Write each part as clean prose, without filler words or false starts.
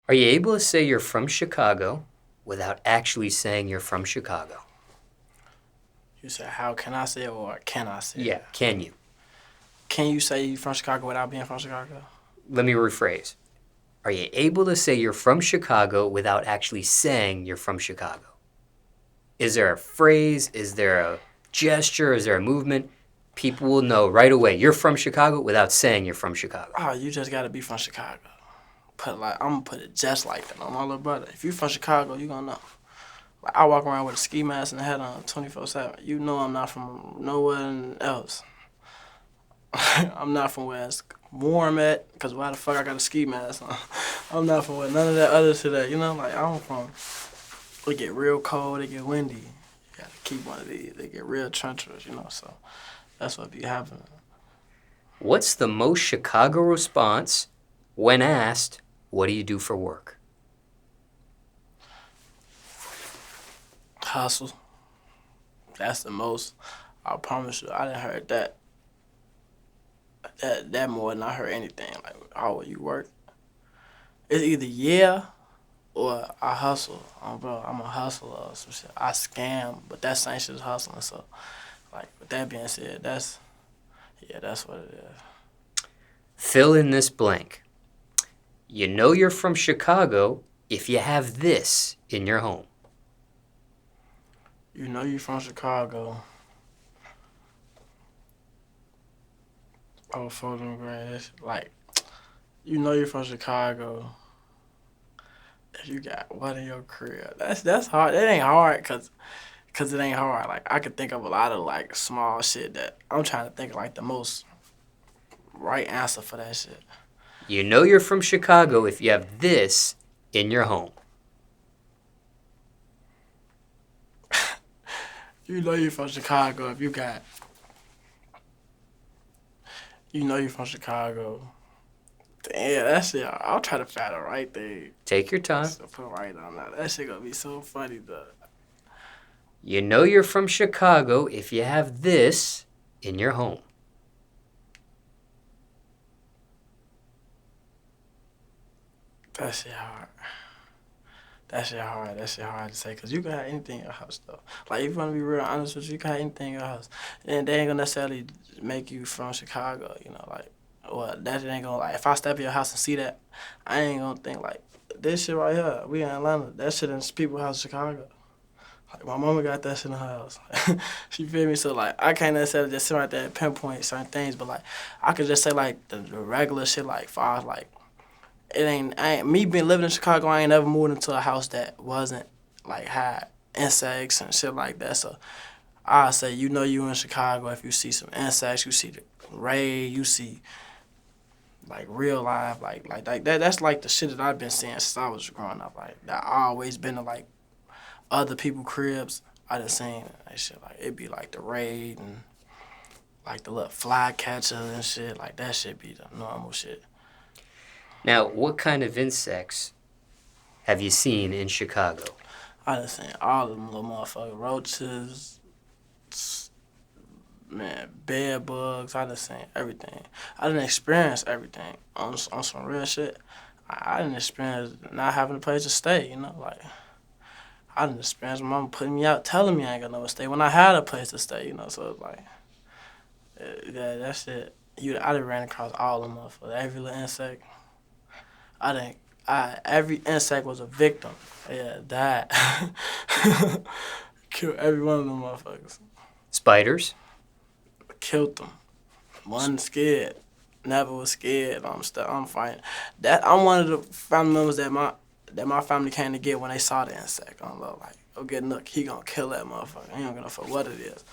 Are you able to say you're from Chicago without actually saying you're from Chicago? You said, how can I say it or can I say it? Yeah, can you? Can you say you're from Chicago without being from Chicago? Let me rephrase. Are you able to say you're from Chicago without actually saying you're from Chicago? Is there a phrase? Is there a gesture? Is there a movement? People will know right away you're from Chicago without saying you're from Chicago. Oh, you just gotta be from Chicago. I'm gonna put it just like that on my little brother. If you from Chicago, you gonna know. Like I walk around with a ski mask and a hat on 24/7. You know I'm not from nowhere else. I'm not from where it's warm at, cause why the fuck I got a ski mask on? I'm not from where none of that other shit at. You know, like I'm from. It get real cold. It get windy. You gotta keep one of these. They get real treacherous. You know, so that's what be happening. What's the most Chicago response when asked, what do you do for work? Hustle. That's the most. I promise you, I didn't heard that more than I heard anything. Like, oh, you work? It's either yeah or I hustle. Bro, I'm a hustler or some shit. I scam, but that same shit is hustling. So, like, with that being said, that's what it is. Fill in this blank. You know you're from Chicago if you have this in your home. You know you from Chicago. Oh, for them grand. Like, you know you're from Chicago. If you got what in your crib, that's hard. That ain't hard, cause it ain't hard. Like I could think of a lot of like small shit that I'm trying to think of, like the most right answer for that shit. You know you're from Chicago if you have this in your home. You know you're from Chicago if you got. You know you're from Chicago. Damn, that shit. I'll try to find the right thing. Take your time. Put right on that. That shit gonna be so funny though. You know you're from Chicago if you have this in your home. That shit hard. That shit hard. That shit hard to say, cause you can have anything in your house though. Like if you wanna be real honest with you, you can have anything in your house, and they ain't gonna necessarily make you from Chicago. You know, like, well, that shit ain't gonna like. If I step in your house and see that, I ain't gonna think like this shit right here. We in Atlanta. That shit in people's house in Chicago. Like my mama got that shit in her house. She feel me? So like I can't necessarily just sit right there and pinpoint certain things, but like I could just say like the regular shit like far as like I ain't me being living in Chicago, I ain't never moved into a house that wasn't like had insects and shit like that. So I say you know you in Chicago if you see some insects, you see the raid, you see like real life, like that. That's like the shit that I've been seeing since I was growing up. Like that I always been to like other people cribs. I done seen that shit. Like it be like the raid and like the little fly catcher and shit. Like that shit be the normal shit. Now, what kind of insects have you seen in Chicago? I done seen all of them little motherfuckers. Roaches, man, bed bugs. I done seen everything. I done experienced everything on some real shit. I didn't experience not having a place to stay, you know, like I didn't experience my mama putting me out, telling me I ain't got nowhere to stay when I had a place to stay, you know. So it's like, yeah, that shit. I done ran across all of them motherfuckers. Every little insect. Every insect was a victim. Yeah, died. Killed every one of them motherfuckers. Spiders? Killed them. Wasn't scared. Never was scared. I'm fighting. I'm one of the family members that my family came to get when they saw the insect. I'm like, go get Nuk. He gonna kill that motherfucker. He don't give no fuck what it is.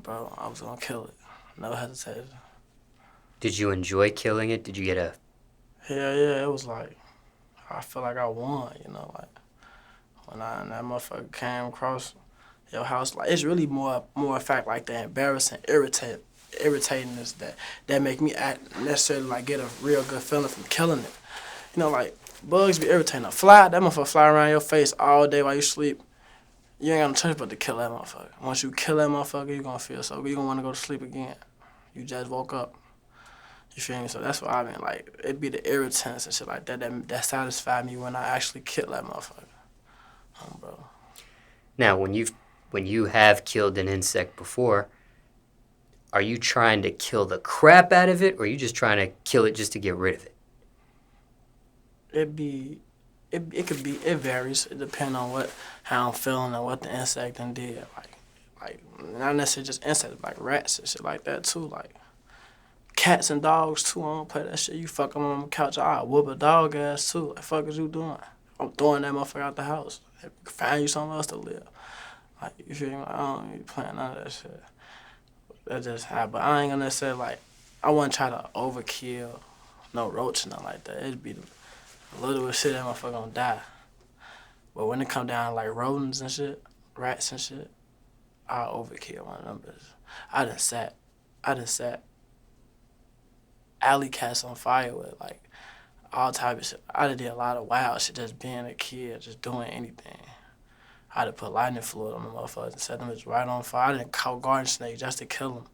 Bro, I was gonna kill it. No hesitation. Did you enjoy killing it? Did you get a... Hell yeah, it was like, I feel like I won, you know, like, when that motherfucker came across your house, like, it's really more a fact like the embarrassing, irritatingness that make me act necessarily like get a real good feeling from killing it. You know, like, bugs be irritating. A fly, that motherfucker fly around your face all day while you sleep. You ain't got no choice but to kill that motherfucker. Once you kill that motherfucker, you gonna feel so good. You gonna wanna go to sleep again. You just woke up. You feel me? So that's why I mean, like, it be the irritants and shit like that that satisfy me when I actually kill that motherfucker. Bro. Now, when you have killed an insect before, are you trying to kill the crap out of it, or are you just trying to kill it just to get rid of it? It varies. It depends on how I'm feeling and what the insect done did. Like not necessarily just insects, like rats and shit like that too. Like cats and dogs too. I don't play that shit. You fuck them on the couch, I'll whoop a dog ass too. Like fuck is you doing? I'm throwing that motherfucker out the house. Find you somewhere else to live. Like you feel me? Like, I don't be playing none of that shit. That just happened. But I ain't gonna say like I wouldn't try to overkill no roach or nothing like that. It'd be the littlest shit that motherfucker gonna die. But when it come down to like rodents and shit, rats and shit, I'll overkill one of them bitches. I done set alley cats on fire with like all type of shit. I done did a lot of wild shit just being a kid, just doing anything. I done put lightning fluid on the motherfuckers and set them just right on fire. I done caught garden snakes just to kill them.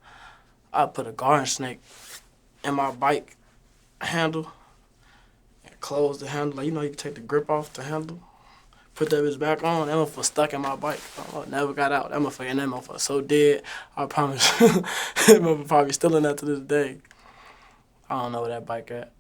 I put a garden snake in my bike handle and close the handle. Like, you know, you can take the grip off the handle, put that bitch back on. That motherfucker stuck in my bike. Oh, never got out. That motherfucker so dead. I promise. That motherfucker probably still in that to this day. I don't know where that bike at.